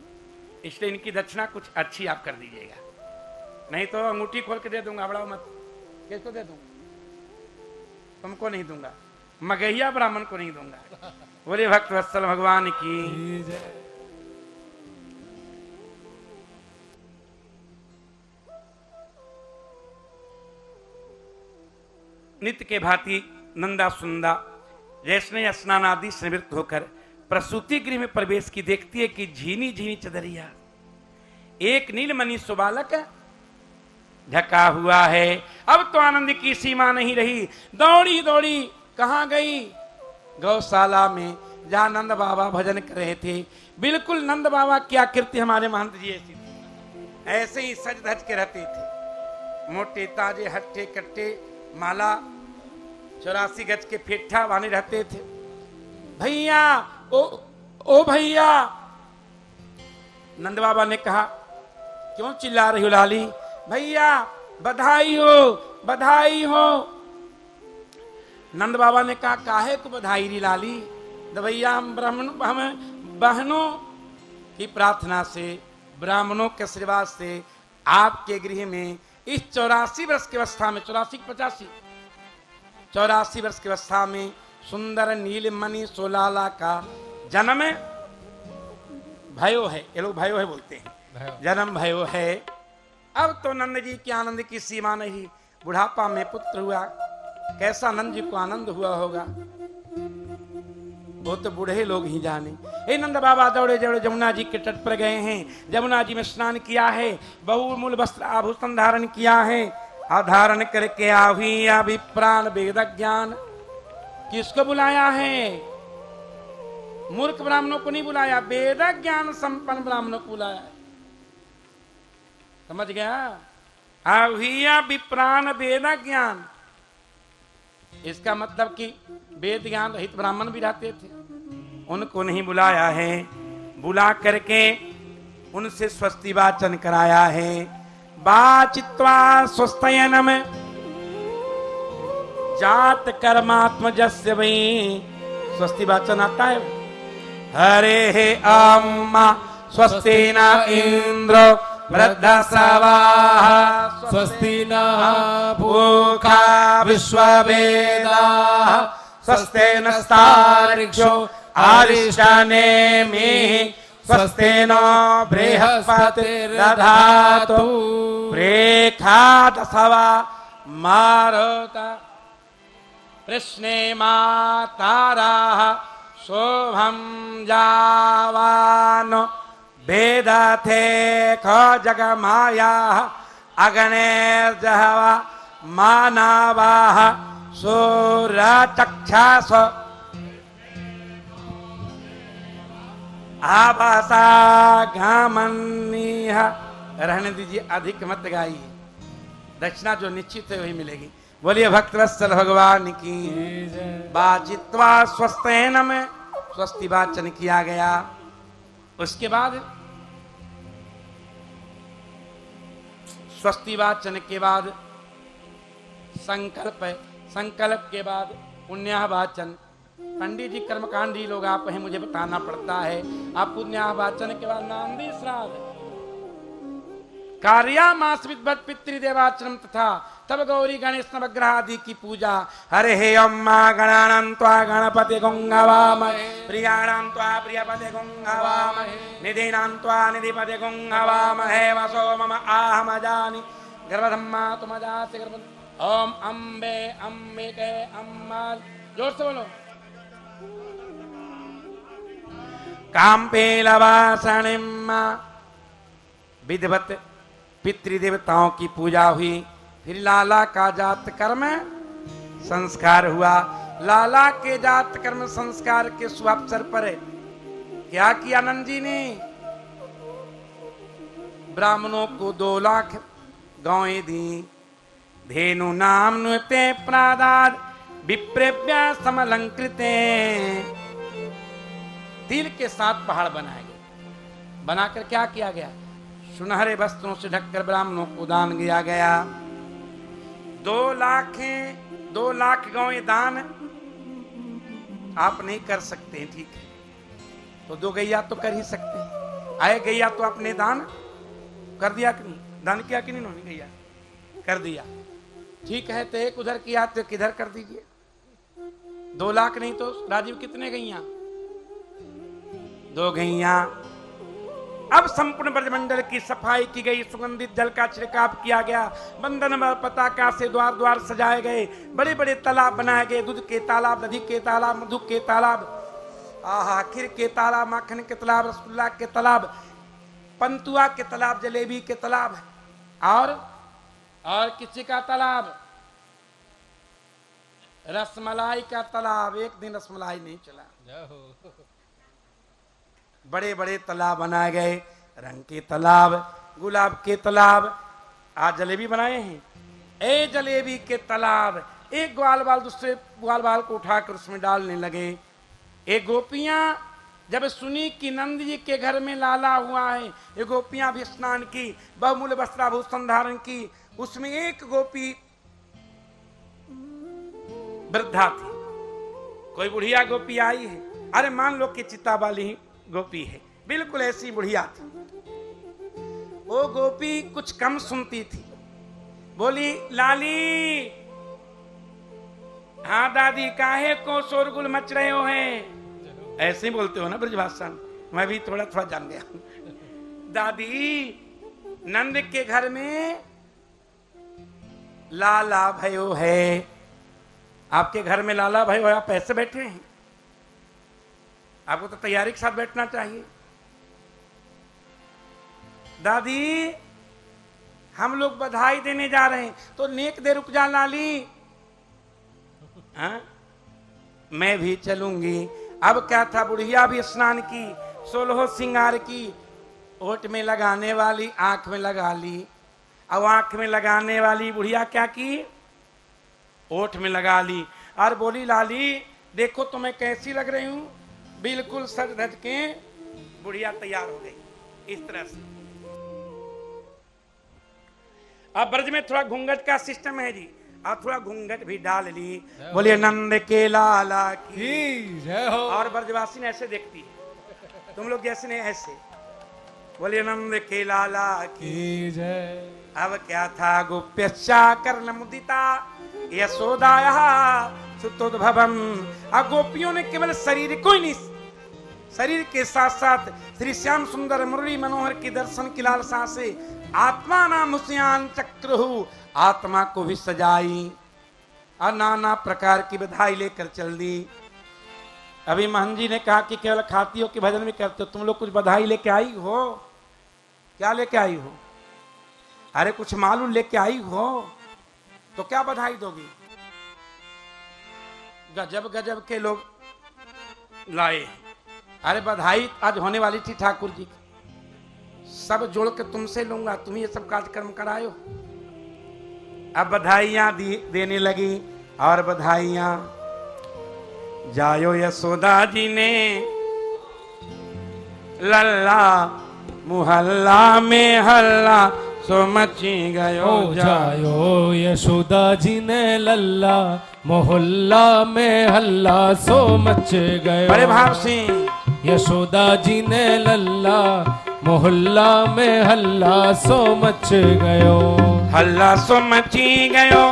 इसलिए इनकी दक्षिणा कुछ अच्छी आप कर दीजिएगा, नहीं तो अंगूठी खोल के दे दूंगा। बड़ा मत, किसको दे दूंगा? तुमको नहीं दूंगा, मगहिया ब्राह्मण को नहीं दूंगा। बोले भक्त वत्सल भगवान की। नित्य के भांति नंदा सुंदा जैसने स्नान आदि से निवृत्त होकर प्रसूति गृह में प्रवेश की, देखती है कि झीनी झीनी चदरिया एक नीलमणि सुबालक ढका हुआ है। अब तो आनंद की सीमा नहीं रही, दौड़ी दौड़ी कहां गई? गौशाला में, जहां नंद बाबा भजन कर रहे थे। बिल्कुल नंद बाबा की आकृति हमारे महंत जी ऐसी थी, ऐसे ही सज धज के रहते थे। मोटे ताजे हट्टे कट्टे माला 84 गज के फेठा बांधे रहते थे। भैया ओ भैया, नंद बाबा ने कहा, क्यों चिल्ला रही हो लाली? भैया बधाई हो, बधाई हो। नंद बाबा ने कहा काहे को बधाई री लाली? दवैया हम बहनों की प्रार्थना से, ब्राह्मणों के आशीर्वाद से आपके गृह में इस 84 वर्ष की अवस्था में, 84 वर्ष की अवस्था में सुंदर नीलमणि सोलाला का जन्म भयो है। ये लोग भयो है बोलते हैं, जन्म भयो है। अब तो नंद जी के आनंद की सीमा नहीं। बुढ़ापा में पुत्र हुआ, कैसा नंद जी को आनंद हुआ होगा वो तो बूढ़े लोग ही जाने। हे नंद बाबा दौड़े दौड़े जमुना जी के तट पर गए हैं। जमुना जी में स्नान किया है, बहुमूल्य वस्त्र आभूषण धारण किया है। धारण करके आवी प्राण वेद ज्ञान। किसको बुलाया है? मूर्ख ब्राह्मणों को नहीं बुलाया, वेद ज्ञान संपन्न ब्राह्मणों को बुलाया। समझ गया? आविया विप्राण वेद ज्ञान। इसका मतलब कि वेद ज्ञान रहित ब्राह्मण भी रहते थे, उनको नहीं बुलाया है। बुला करके उनसे स्वस्ति वाचन कराया है। वाचित्वा स्वस्तयनम जात कर्मात्मजस्य वै। स्वस्ति वाचन आता है। हरे हे अम्मा स्वस्ति न इंद्र वृद्धश्रवाः स्वस्ति न पूषा विश्ववेदाः स्वस्ति नस्तार्क्ष्यो अरिष्टनेमिः स्वस्ति नो बृहस्पतिर्दधातु प्रेखादसवा मारुता कृष्णे माताराः शोभं जावानो वेदथे ख जगमाया अग्नेर्जहवा मानवाः सूर्यचक्षास आभासा घामनीह। रहने दीजिए, अधिक मत गाइए। दक्षिणा जो निश्चित है वही मिलेगी। बोलिए भक्तवत्सल भगवान की। वाचित्वा स्वस्तेन में स्वस्ति वाचन किया गया। उसके बाद स्वस्ति वाचन के बाद संकल्प है। संकल्प के बाद पुण्य वाचन। पंडित जी कर्मकांडी लोग आप हैं, मुझे बताना पड़ता है। आप पुण्य वाचन के बाद नांदी श्राद्ध कार्यामास विद्वत पितृदेवाचनम तथा तब गौरी गणेश नवग्रह आदि की पूजा। हरे हे अम्मा गणानां त्वा गणपति गुंगवामहे प्रियाणां त्वा प्रियपति गुंगवामहे निधीनां त्वा निधिपति गुंगवामहे वसो मम आहमजानि गर्भधम्मा तुमजाति गर्भ। ओम अम्बे अम्बिके अम्मा। जोर से बोलो। काम्पेलवासनिम्मा। विधिवत पितृदेवताओं की पूजा हुई। फिर लाला का जात कर्म संस्कार हुआ। लाला के जात कर्म संस्कार के शुभ अवसर पर क्या किया नंद जी ने? ब्राह्मणों को 2 लाख गायें दी। धेनु नाम नुते प्रादाद विप्रेभ्य समलंकृते। तिल के 7 पहाड़ बनाए गए। बनाकर क्या किया गया? सुनहरे वस्त्रों से ढककर ब्राह्मणों को दान दिया गया। 2 लाख गायें दान आप नहीं कर सकते, ठीक है, तो 2 गैया तो कर ही सकते हैं। आए गैया तो आपने दान कर दिया कि नहीं? दान किया कि नहीं? उन्होंने गैया कर दिया, ठीक है। तो एक उधर किया तो किधर कर दीजिए। 2 लाख नहीं तो राजीव कितने गैया? 2 गैया। अब संपूर्ण ब्रजमंडल की सफाई की गई। सुगंधित जल का छिड़काव किया गया। बंधन पताका से द्वार द्वार सजाए गए। बड़े बड़े तालाब बनाए गए। दूध के तालाब, दधी के तालाब, मधु के तालाब, खीर के तालाब, माखन के तालाब, रसगुल्ला के तालाब, पंतुआ के तालाब, जलेबी के तालाब और किसी का तालाब? रसमलाई का तालाब। एक दिन रसमलाई नहीं चला। बड़े बड़े तालाब बनाए गए। रंग के तालाब, गुलाब के तालाब। आज जलेबी बनाए हैं। ए जलेबी के तालाब। एक ग्वाल बाल दूसरे ग्वाल बाल को उठाकर उसमें डालने लगे। एक गोपियां जब सुनी कि नंद जी के घर में लाला हुआ है, ये गोपियां भी स्नान की, बहुमूल्य वस्त्राभूषण धारण की, उसमें एक गोपी वृद्धा थी, कोई बुढ़िया गोपी आई है, अरे मान लो कि चिता वाली गोपी है, बिल्कुल ऐसी बुढ़िया थी। वो गोपी कुछ कम सुनती थी, बोली लाली, हाँ दादी, काहे को शोरगुल मच रहे हो हैं? ऐसे ही बोलते हो ना ब्रजभाषा में, मैं भी थोड़ा थोड़ा जान गया। दादी, नंद के घर में लाला भयो है, आपके घर में लाला भयो है, आप ऐसे बैठे हैं? आपको तो तैयारी के साथ बैठना चाहिए। दादी, हम लोग बधाई देने जा रहे हैं। तो नेक दे, रुक जा लाली। हाँ, मैं भी चलूंगी। अब क्या था, बुढ़िया भी स्नान की, 16 श्रृंगार की, ओट में लगाने वाली आंख में लगा ली। अब आंख में लगाने वाली बुढ़िया क्या की, ओठ में लगा ली और बोली लाली, देखो तो मैं कैसी लग रही हूं? बिल्कुल सज धज के बुढ़िया तैयार हो गई इस तरह से। अब ब्रज में थोड़ा घूंघट का सिस्टम है जी, और थोड़ा घूंघट भी डाल ली। बोलिए नंद के लाला की जय हो। और ब्रजवासी ने ऐसे देखती है, तुम लोग जैसे ने ऐसे। बोलिए नंद के लाला की जय। अब क्या था, गोप्यश्चा कर्ण मुदिता यशोदाया सुतोद्भवम। गोपियों ने केवल शरीर को ही नहीं, शरीर के साथ साथ श्री श्याम सुंदर मुरली मनोहर के दर्शन की लालसा से आत्मा नाम उस्यान चक्रहु, आत्मा को भी सजाई और नाना प्रकार की बधाई लेकर चल दी। अभी महन जी ने कहा कि केवल खाती हो कि भजन भी करते हो, तुम लोग कुछ बधाई लेके आई हो? क्या लेके आई हो? अरे कुछ मालूम लेके आई हो तो क्या बधाई दोगी? गजब गजब के लोग लाए। अरे बधाई आज होने वाली थी ठाकुर जी की, सब जोड़ के तुमसे लूंगा, तुम ये सब कार्यक्रम करायो। अब बधाइयां देने लगी और बधाइयां जायो यशोदा जी ने लल्ला मुहल्ला में हल्ला सो मची गयो जायो यशोदा जी ने लल्ला मोहल्ला में हल्ला सो मच गयो। बड़े भाव से यशोदा जी ने लल्ला मोहल्ला में हल्ला सो मच गयो। हल्ला सो मची गयो,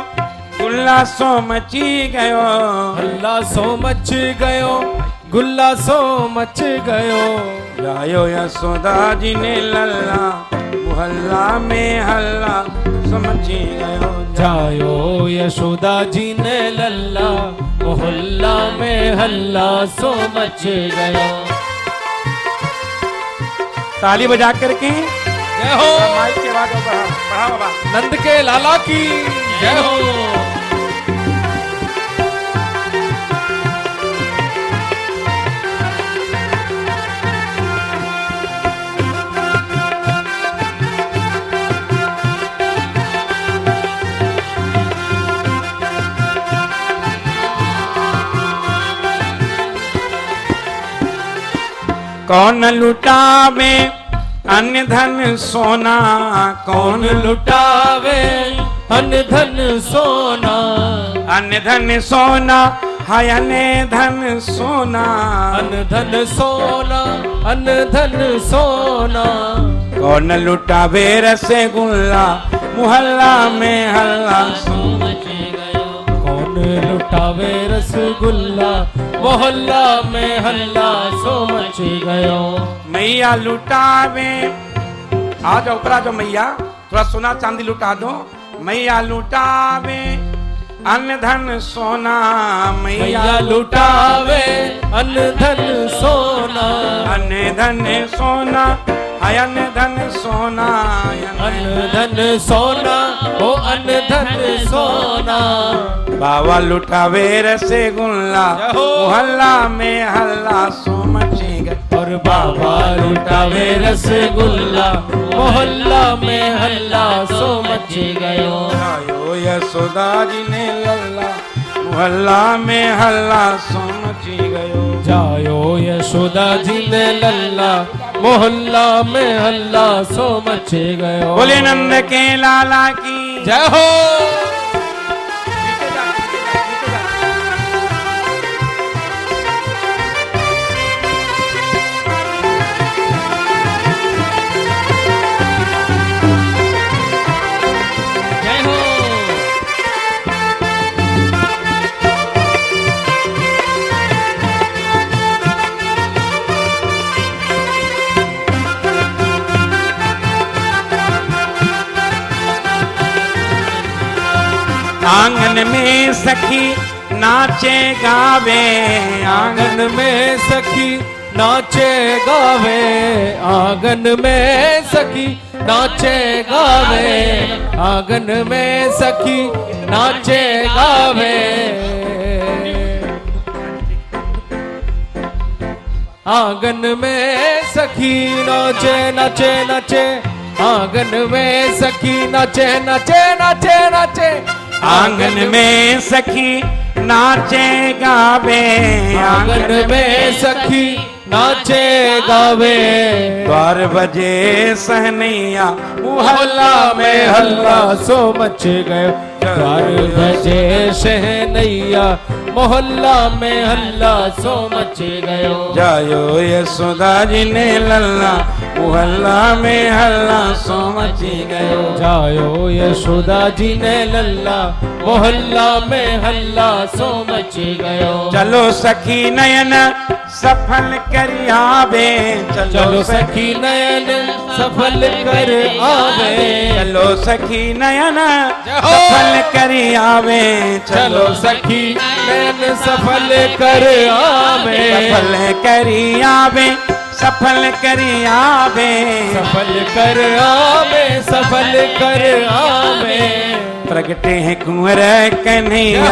गुल्ला सो मची गयो, हल्ला सो मच गयो, गुल्ला सो मच गयो। जायो यशोदा जी ने लल्ला मुहल्ला में हल्ला सो मची गयो। जायो यशोदा जी ने लल्ला मोहल्ला में हल्ला सो मच गयो। ताली बजा करके जय हो। माइक के आवाज बढ़ा बाबा। नंद के लाला की जय हो। कौन लुटावे अन्य धन सोना, कौन लुटावे अन्य धन सोना, अन्य धन सोना हाय अन्य धन सोना, अन्य धन सोना, अन्य धन सोना। कौन लुटावे रसगुल्ला मुहल्ला में हल्ला सो मच गयो। कौन लुटावे रसगुल्ला मोहल्ला में हल्ला सो मच गयो। मैया लुटावे, आ जाओ ऊपर आ जाओ मैया, थोड़ा सोना चांदी लुटा दो। मैया लुटावे अन्न धन सोना, मैया लुटावे अन्न धन सोना, अन्न धन सोना हाय अन्न धन सोना, अन्न धन सोना ओ अन्न धन सोना। बाबा लुटावे रसगुल्ला मोहल्ला में हल्ला सो मची गयो। और बाबा लुटावे रसगुल्ला मोहल्ला में हल्ला सो मच गयो। जायो यशोदा जी ने लल्ला मोहल्ला में हल्ला सो मची गयो। जायो यशोदा जी ने लल्ला मोहल्ला में हल्ला सो मच गयो। बोले नंद के लाला की जय हो। नीचे जा, नीचे जा, नीचे जा। जय हो। आंगन में सखी नाचे गावे, आंगन में सखी नाचे गावे, आंगन में सखी नाचे गावे, आंगन में सखी नाचे गावे, आंगन में सखी नाचे नाचे नाचे, आंगन में सखी नाचे नाचे नाचे नाचे, आंगन में सखी नाचे गावे, आंगन में सखी नाचे गावे, द्वार बजे सहनैया मोहल्ला में हल्ला सो मच गए, द्वार बजे शहनैया मोहल्ला में हल्ला सो मच गयो, जायो यशोदा जी ने लल्ला मोहल्ला में हल्ला सो मची गयो, जायो यशोदा जी ने लल्ला मोहल्ला में हल्ला सो मच गयो, चलो सखी नयन सफल कर आवे, चलो सखी नयन सफल कर आवे, चलो सखी नयन सफल कर आवे, चलो सखी नयन सफल कर आवे, सफल करी आवे, सफल करी आवे, सफल कर आवे, सफल कर आवे, प्रगटे हैं कुंवर कन्हैया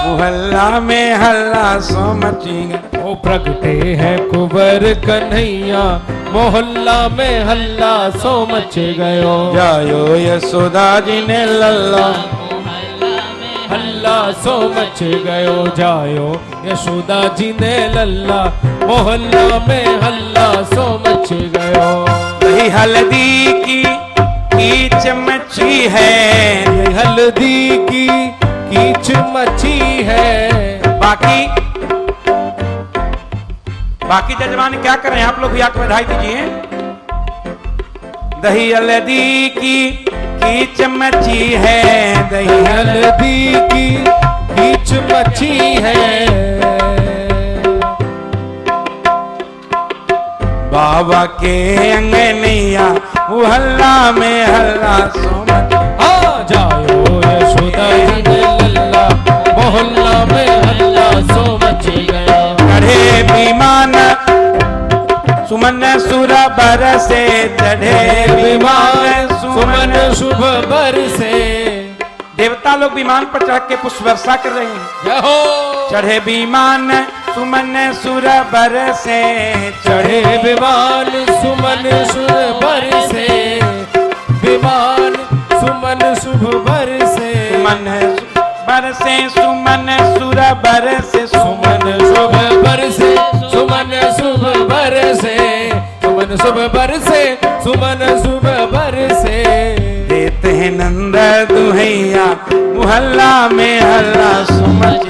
मोहल्ला में हल्ला सो मची गया, ओ प्रगटे है कुंवर कन्हैया मोहल्ला में हल्ला सो मच गयो, जायो यशोदा जी ने लल्ला हल्ला सो मच गयो, जायो यशोदा जी ने लल्ला मोहल्ला में हल्ला सो मच गयो, दही हल्दी की कीच मची है, हल्दी की कीच मची है, बाकी बाकी जजमान क्या कर रहे हैं आप लोग भी आके बधाई दीजिए, दही हल्दी की कीच मची है, दही हल्दी की कीच मची है, बाबा के अंगनैया मोहल्ला में हल्ला सो मच, आ जायो यशोदा जी ने लल्ला मोहल्ला में हल्ला सो मच गया, चढ़े विमान सुमन सुर बरसे, चढ़े विमान सुमन शुभ बरसे, देवता लोग विमान पर चढ़ के पुष्प वर्षा कर रहे हैं, जय हो। चढ़े विमान सुमन सुर बरसे, चढ़े विमान सुमन शुभ बरसे, विमान सुमन शुभ बरसे, मन बरसे सुमन सुर बरसे, सुमन शुभ बरसे, सुमन शुभ बरसे, सुमन शुभ बरसे, सुमन शुभ बरसे, देते हैं नंद दुहैया मोहल्ला में हल्ला सो मच